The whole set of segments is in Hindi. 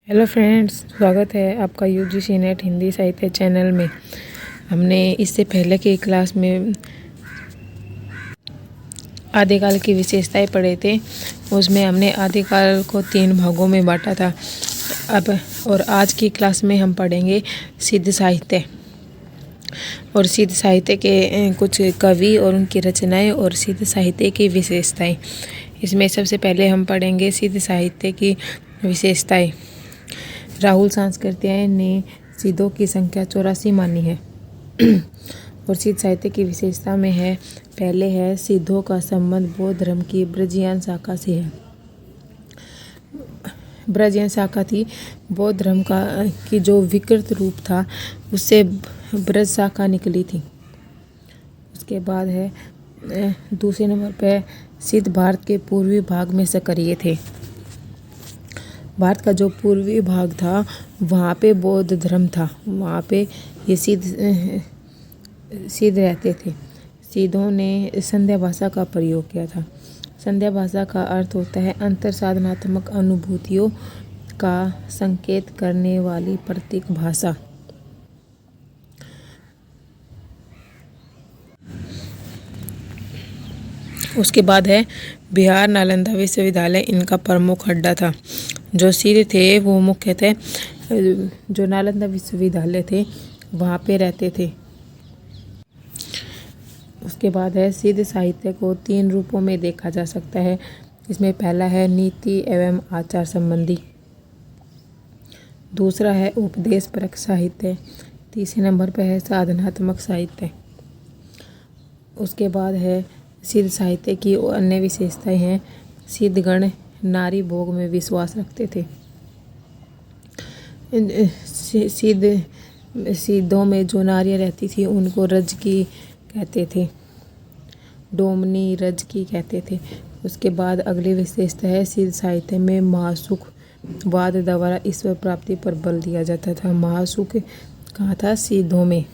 हेलो फ्रेंड्स, स्वागत है आपका यूजीसी नेट हिंदी साहित्य चैनल में। हमने इससे पहले की क्लास में आदिकाल की विशेषताएं पढ़े थे। उसमें हमने आदिकाल को 3 भागों में बांटा था। अब आज की क्लास में हम पढ़ेंगे सिद्ध साहित्य और सिद्ध साहित्य के कुछ कवि और उनकी रचनाएं और सिद्ध साहित्य की विशेषताएं। इसमें सबसे पहले हम पढ़ेंगे सिद्ध साहित्य की विशेषताएं। राहुल सांस्कृत्यायन ने सिद्धों की संख्या 84 मानी है। और सिद्ध साहित्य की विशेषता में है, पहले है सिद्धों का संबंध बौद्ध धर्म की ब्रजियान शाखा से है। ब्रजियान शाखा थी बौद्ध धर्म का की जो विकृत रूप था उससे ब्रज शाखा निकली थी। उसके बाद है दूसरे नंबर पे सिद्ध भारत के पूर्वी भाग में सक्रिय थे। भारत का जो पूर्वी भाग था वहाँ पे बौद्ध धर्म था, वहाँ पे ये सिद्ध रहते थे। सिद्धों ने संध्या भाषा का प्रयोग किया था। संध्या भाषा का अर्थ होता है अंतर साधनात्मक अनुभूतियों का संकेत करने वाली प्रतीक भाषा। उसके बाद है बिहार नालंदा विश्वविद्यालय इनका प्रमुख अड्डा था। जो सिद्ध थे वो मुख्यतः जो नालंदा विश्वविद्यालय थे वहाँ पे रहते थे। उसके बाद है सिद्ध साहित्य को 3 रूपों में देखा जा सकता है। इसमें पहला है नीति एवं आचार संबंधी, दूसरा है उपदेशपरक साहित्य, तीसरे नंबर पर है साधनात्मक साहित्य। उसके बाद है सिद्ध साहित्य की अन्य विशेषताएं हैं। सिद्धगण नारी भोग में विश्वास रखते थे। सिद्धों में जो नारियाँ रहती थी उनको रजकी कहते थे, डोमनी रजकी कहते थे। उसके बाद अगली विशेषता है सिद्ध साहित्य में महासुखवाद द्वारा ईश्वर प्राप्ति पर बल दिया जाता था। महासुख कहाँ था? सिद्धों में।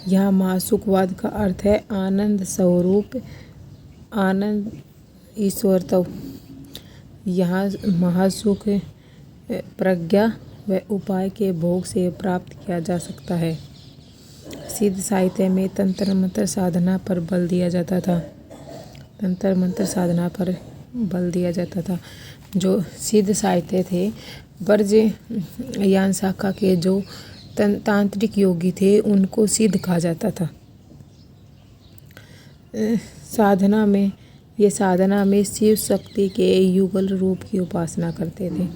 यहाँ महासुखवाद का अर्थ है आनंद स्वरूप, आनंद ईश्वरत्व। यहाँ महासुख प्रज्ञा व उपाय के भोग से प्राप्त किया जा सकता है। सिद्ध साहित्य में तंत्र मंत्र साधना पर बल दिया जाता था। तंत्र मंत्र साधना पर बल दिया जाता था। जो सिद्ध साहित्य थे ब्रजयान शाखा के जो तांत्रिक योगी थे उनको सिद्ध कहा जाता था। साधना में शिव शक्ति के युगल रूप की उपासना करते थे।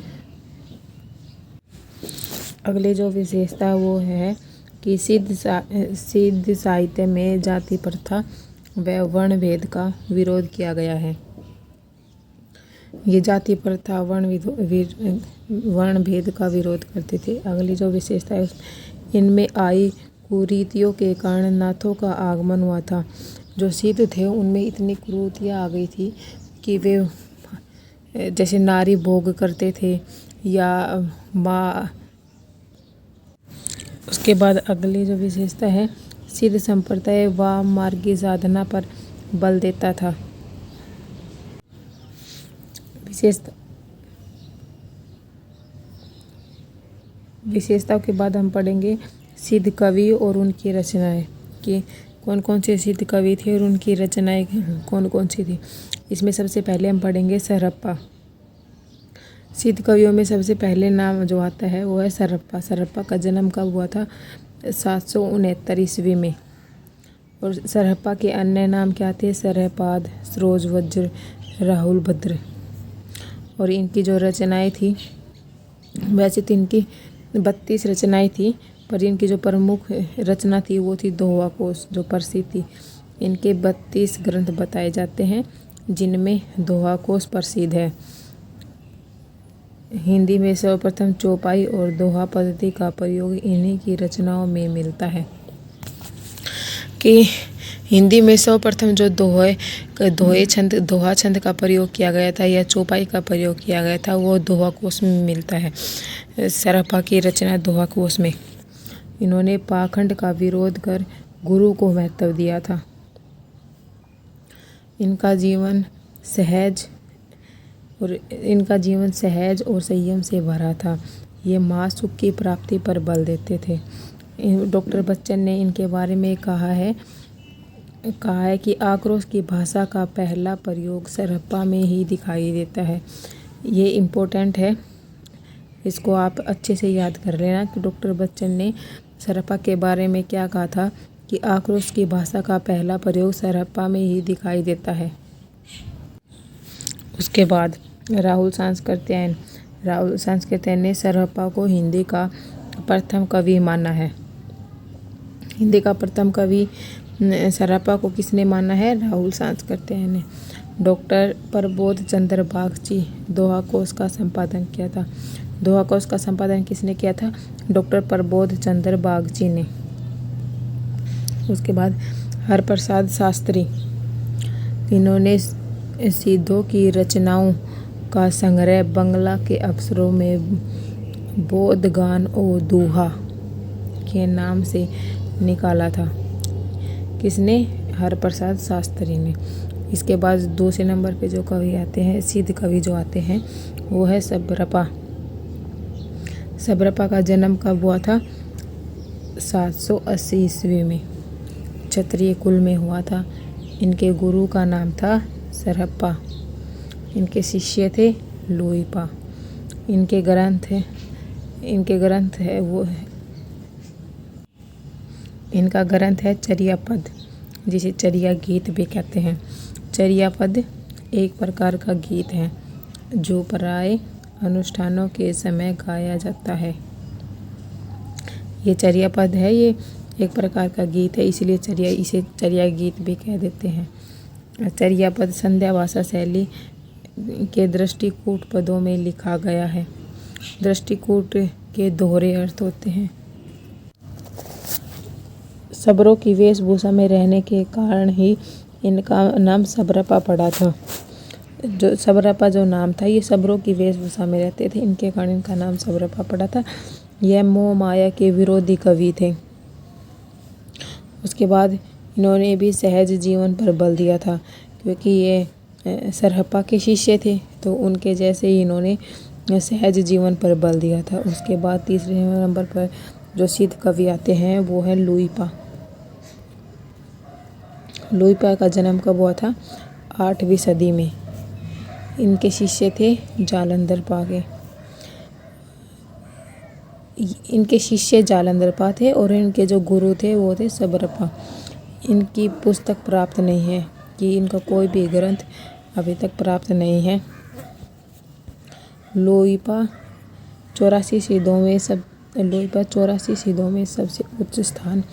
अगले जो विशेषता वो है कि सिद्ध साहित्य में जाति प्रथा व वर्ण भेद का विरोध किया गया है। ये जाति प्रथा वर्ण भेद का विरोध करते थे। अगली जो विशेषता है इनमें आई कुरीतियों के कारण नाथों का आगमन हुआ था। जो सिद्ध थे उनमें इतनी कुरीतियाँ आ गई थी कि वे जैसे नारी भोग करते थे या माँ। उसके बाद अगली जो विशेषता है सिद्ध संप्रदाय वाम मार्गी साधना पर बल देता था। विशेषताओं के बाद हम पढ़ेंगे सिद्ध कवि और उनकी रचनाएं कि कौन कौन से सिद्ध कवि थे और उनकी रचनाएं कौन कौन सी थी। इसमें सबसे पहले हम पढ़ेंगे सरहप्पा। सिद्ध कवियों में सबसे पहले नाम जो आता है वो है सरहप्पा। सरहप्पा का जन्म कब हुआ था? 769 ईस्वी में। और सरहप्पा के अन्य नाम क्या थे? सरहपाद, सरोज वज्र, राहुल भद्र। और इनकी जो रचनाएं थी, वैसे तो इनकी 32 रचनाएं थी, पर इनकी जो प्रमुख रचना थी वो थी दोहा कोश, जो प्रसिद्ध थी। इनके 32 ग्रंथ बताए जाते हैं जिनमें दोहा कोश प्रसिद्ध है। हिंदी में सर्वप्रथम चौपाई और दोहा पद्धति का प्रयोग इन्हीं की रचनाओं में मिलता है। कि हिंदी में सर्वप्रथम जो दोहा छंद का प्रयोग किया गया था या चौपाई का प्रयोग किया गया था वो दोहा कोश में मिलता है। सरहप्पा की रचना दोहा कोश में। इन्होंने पाखंड का विरोध कर गुरु को महत्व दिया था। इनका जीवन सहज और इनका जीवन सहज और संयम से भरा था। ये महासुख की प्राप्ति पर बल देते थे। डॉक्टर बच्चन ने इनके बारे में कहा है कि आक्रोश की भाषा का पहला प्रयोग सरहप्पा में ही दिखाई देता है। ये इम्पोर्टेंट है, इसको आप अच्छे से याद कर लेना कि डॉक्टर बच्चन ने सरहप्पा के बारे में क्या कहा था कि आक्रोश की भाषा का पहला प्रयोग सरहप्पा में ही दिखाई देता है। उसके बाद राहुल सांस्कृत्यायन ने सरहप्पा को हिंदी का प्रथम कवि माना है। हिंदी का प्रथम कवि सरहप्पा को किसने माना है? राहुल सांस्कृत्यायन ने। डॉक्टर प्रबोध चंद्र बागची दोहा कोश का संपादन किया था। दोहा कोश का संपादन किसने किया था? डॉक्टर प्रबोध चंद्र बागची ने। उसके बाद हरप्रसाद शास्त्री, इन्होंने सिद्धों की रचनाओं का संग्रह बंगला के अक्षरों में बोधगान और दोहा के नाम से निकाला था। किसने? हरप्रसाद शास्त्री ने। इसके बाद दूसरे नंबर पे जो कवि आते हैं, सिद्ध कवि जो आते हैं, वो है सबरपा। सबरपा का जन्म कब हुआ था? 780 ईस्वी में क्षत्रिय कुल में हुआ था। इनके गुरु का नाम था सरहप्पा। इनके शिष्य थे लोईपा। इनके ग्रंथ है वो है, इनका ग्रंथ है चर्या पद, जिसे चर्या गीत भी कहते हैं। चर्या पद एक प्रकार का गीत है जो प्राय अनुष्ठानों के समय गाया जाता है। ये चर्या पद है, ये एक प्रकार का गीत है, इसलिए इसे चर्या गीत भी कह देते हैं। चर्या पद संध्या भाषा शैली के दृष्टिकूट पदों में लिखा गया है। दृष्टिकूट के दोहरे अर्थ होते हैं। सबरों की वेशभूषा में रहने के कारण ही इनका नाम सबरपा पड़ा था। जो सबरपा जो नाम था, ये सबरों की वेशभूषा में रहते थे, इनके कारण इनका नाम सबरपा पड़ा था। यह मोह माया के विरोधी कवि थे। उसके बाद इन्होंने भी सहज जीवन पर बल दिया था, क्योंकि ये सरहप्पा के शिष्य थे, तो उनके जैसे ही इन्होंने सहज जीवन पर बल दिया था। उसके बाद तीसरे नंबर पर जो सिद्ध कवि आते हैं वो है लोईपा। लोईपा का जन्म कब हुआ था? 8वीं सदी में। इनके शिष्य थे जालंधर पाके। इनके शिष्य जालंधर पा थे और इनके जो गुरु थे वो थे सबरपा। इनकी पुस्तक प्राप्त नहीं है, कि इनका कोई भी ग्रंथ अभी तक प्राप्त नहीं है। लोईपा 84 सिद्धों में सबसे उच्च स्थान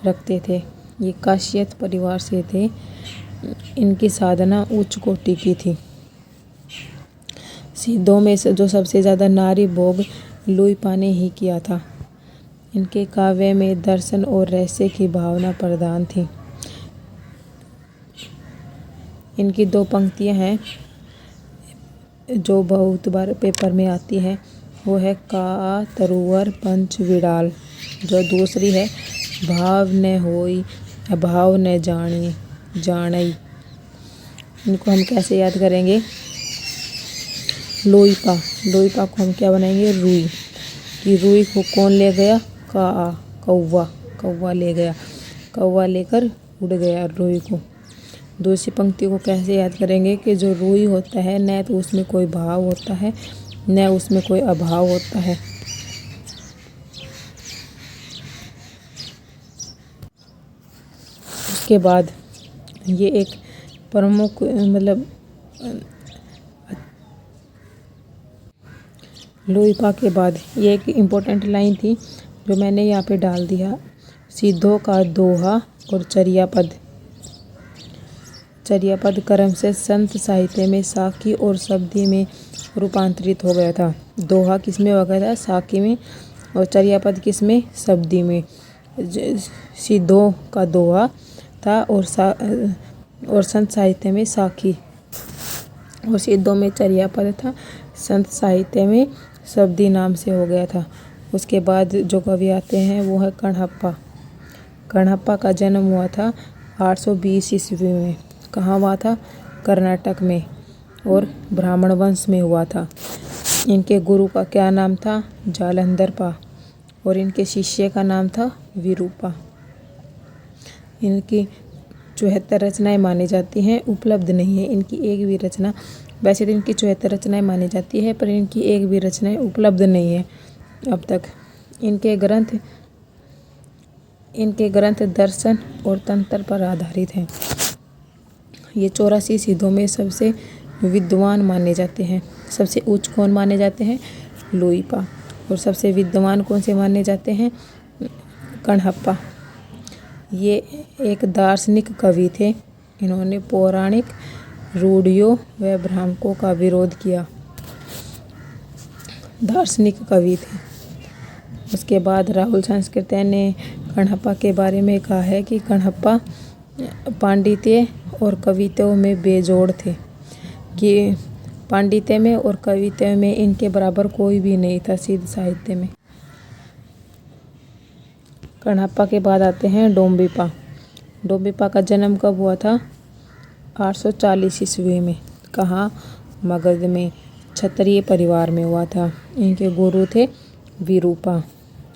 रखते थे। ये काश्यप परिवार से थे। इनकी साधना उच्च कोटि की थी। सिद्धों में से जो सबसे ज़्यादा नारी भोग लोईपा ने ही किया था। इनके काव्य में दर्शन और रहस्य की भावना प्रधान थी। इनकी 2 पंक्तियां हैं जो बहुत बार पेपर में आती हैं, वो है का तरुवर पंच विडाल, जो दूसरी है भाव न होई अभाव न जानई। इनको हम कैसे याद करेंगे? लोईपा को हम क्या बनाएंगे? रुई। कि रुई को कौन ले गया? कौवा ले गया। कौवा लेकर उड़ गया रुई को। दूसरी पंक्ति को कैसे याद करेंगे? कि जो रुई होता है, न तो उसमें कोई भाव होता है, न उसमें कोई अभाव होता है। उसके बाद ये एक प्रमुख लोईपा के बाद ये एक इम्पोर्टेंट लाइन थी जो मैंने यहाँ पे डाल दिया, सिद्धों का दोहा और चर्या पद क्रम से संत साहित्य में साखी और शब्दी में रूपांतरित हो गया था। दोहा किस में हो गया था? साखी में। और चर्या पद किस में? शब्दी में। सिद्धों का दोहा था और संत साहित्य में साखी, और सिद्धों में चर्या पद था, संत साहित्य में शब्दी नाम से हो गया था। उसके बाद जो कवि आते हैं वो है कण्हप्पा। कण्हप्पा का जन्म हुआ था 820 ईस्वी में। कहाँ हुआ था? कर्नाटक में। और ब्राह्मण वंश में हुआ था। इनके गुरु का क्या नाम था? जालंधर और इनके शिष्य का नाम था विरूपा। इनकी 74 रचनाएं मानी जाती हैं, उपलब्ध नहीं है इनकी एक भी रचना। वैसे तो इनकी 74 रचनाएं मानी जाती है, पर इनकी एक भी रचनाएं उपलब्ध नहीं है अब तक। इनके ग्रंथ दर्शन और तंत्र पर आधारित हैं। ये 84 सिद्धों में सबसे विद्वान माने जाते हैं। सबसे उच्च कौन माने जाते हैं? लोईपा। और सबसे विद्वान कौन से माने जाते हैं? कणहप्पा। ये एक दार्शनिक कवि थे। इन्होंने पौराणिक रूढ़ियों व भ्रांतों का विरोध किया। दार्शनिक कवि थे। उसके बाद राहुल सांस्कृत्य ने कणहप्पा के बारे में कहा है कि कणहप्पा पांडित्य और कवित्व में बेजोड़ थे, कि पांडित्य में और कवित्व में इनके बराबर कोई भी नहीं था सिद्ध साहित्य में। कणहप्पा के बाद आते हैं डोम्बिपा। डोम्बिपा का जन्म कब हुआ था? 840 ईस्वी में। कहाँ? मगध में, क्षत्रिय परिवार में हुआ था। इनके गुरु थे विरूपा।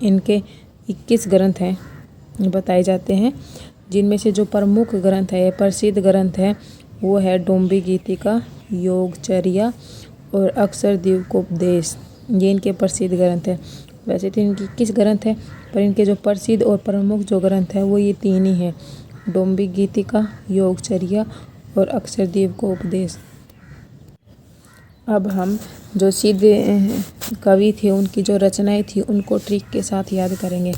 इनके 21 ग्रंथ हैं बताए जाते हैं, जिनमें से जो प्रमुख ग्रंथ है, प्रसिद्ध ग्रंथ है, वो है डोम्बी गीतिका, योगचर्या और अक्षरद्वीपोपदेश। ये इनके प्रसिद्ध ग्रंथ है। वैसे तो इनकी 21 ग्रंथ है, पर इनके जो प्रसिद्ध और प्रमुख जो ग्रंथ है वो ये 3 ही हैं: डोम्बी गीतिका, योगचर्या और अक्षरद्वीपोपदेश। अब हम जो सिद्ध कवि थे उनकी जो रचनाएं थी उनको ट्रिक के साथ याद करेंगे।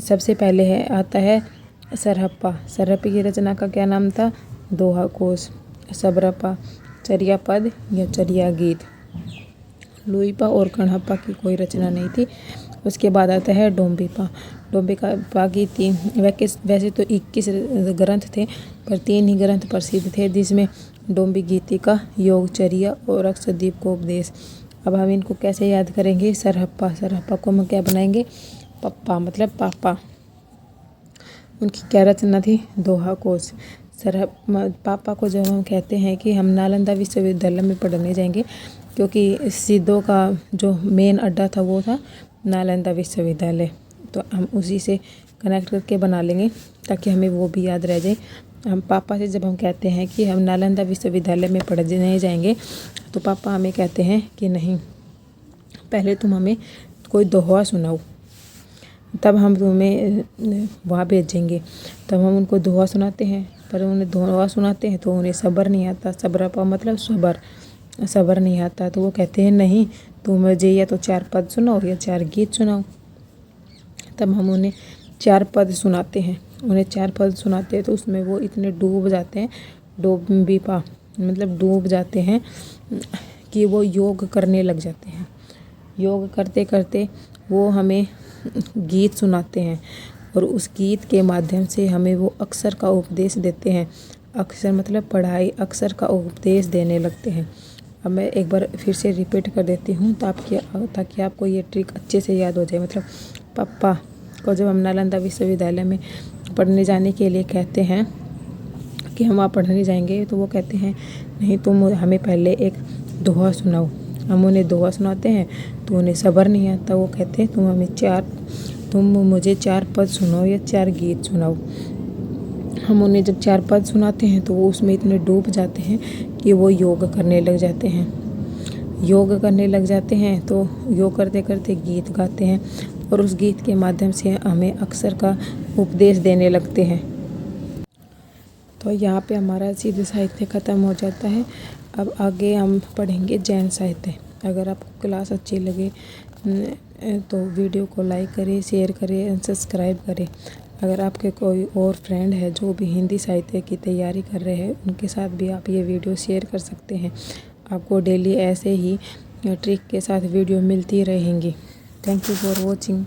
सबसे पहले आता है सरहप्पा। सरहप्पा की रचना का क्या नाम था? दोहा कोश। सबरप्पा चर्यापद या चर्या गीत। लोईपा और कणहप्पा की कोई रचना नहीं थी। उसके बाद आता है डोम्बिपा। डोम्बिपा की 3 वैसे तो 21 ग्रंथ थे, पर 3 ही ग्रंथ प्रसिद्ध थे, जिसमें डोम्बी गीतिका, योगचर्या और अक्षरद्वीपोपदेश। अब हम इनको कैसे याद करेंगे? सरहप्पा को हम क्या बनाएंगे? पप्पा, मतलब पापा। उनकी क्या रचना थी? दोहा कोश। पापा को जब हम कहते हैं कि हम नालंदा विश्वविद्यालय में पढ़ने जाएंगे, क्योंकि सिद्धों का जो मेन अड्डा था वो था नालंदा विश्वविद्यालय, तो हम उसी से कनेक्ट करके बना लेंगे ताकि हमें वो भी याद रह जाए। हम पापा से जब हम कहते हैं कि हम नालंदा विश्वविद्यालय में पढ़ने जाएंगे, तो पापा हमें कहते हैं कि नहीं, पहले तुम हमें कोई दोहा सुनाओ, तब हम तुम्हें वहाँ भेजेंगे। तब हम उनको दोहा सुनाते हैं, पर उन्हें दोहा सुनाते हैं तो उन्हें सब्र नहीं आता। सबरपा मतलब सब्र नहीं आता, तो वो कहते हैं नहीं, तुम मुझे या तो 4 पद सुनाओ या 4 गीत सुनाओ। तब हम उन्हें 4 पद सुनाते हैं। तो उसमें वो इतने डूब जाते हैं, डोम्बिपा मतलब डूब जाते हैं, कि वो योग करने लग जाते हैं। योग करते करते वो हमें गीत सुनाते हैं, और उस गीत के माध्यम से हमें वो अक्षर का उपदेश देते हैं। अक्षर मतलब पढ़ाई, अक्षर का उपदेश देने लगते हैं। अब मैं एक बार फिर से रिपीट कर देती हूँ ताकि आपको ये ट्रिक अच्छे से याद हो जाए। मतलब पापा को जब हम नालंदा विश्वविद्यालय में पढ़ने जाने के लिए कहते हैं कि हम वहाँ पढ़ने जाएंगे, तो वो कहते हैं नहीं, तुम हमें पहले एक दोहा सुनाओ। हम उन्हें दोहा सुनाते हैं तो उन्हें सब्र नहीं आता। वो कहते हैं तुम मुझे 4 पद सुनाओ या 4 गीत सुनाओ। हम उन्हें जब 4 पद सुनाते हैं तो वो उसमें इतने डूब जाते हैं कि वो योग करने लग जाते हैं। तो योग करते करते गीत गाते हैं, और उस गीत के माध्यम से हमें अक्षर का उपदेश देने लगते हैं। तो यहाँ पे हमारा सिद्ध साहित्य ख़त्म हो जाता है। अब आगे हम पढ़ेंगे जैन साहित्य। अगर आपको क्लास अच्छी लगे तो वीडियो को लाइक करें, शेयर करें एंड सब्सक्राइब करें। अगर आपके कोई और फ्रेंड है जो भी हिंदी साहित्य की तैयारी कर रहे हैं, उनके साथ भी आप ये वीडियो शेयर कर सकते हैं। आपको डेली ऐसे ही ट्रिक के साथ वीडियो मिलती रहेंगी। Thank you for watching.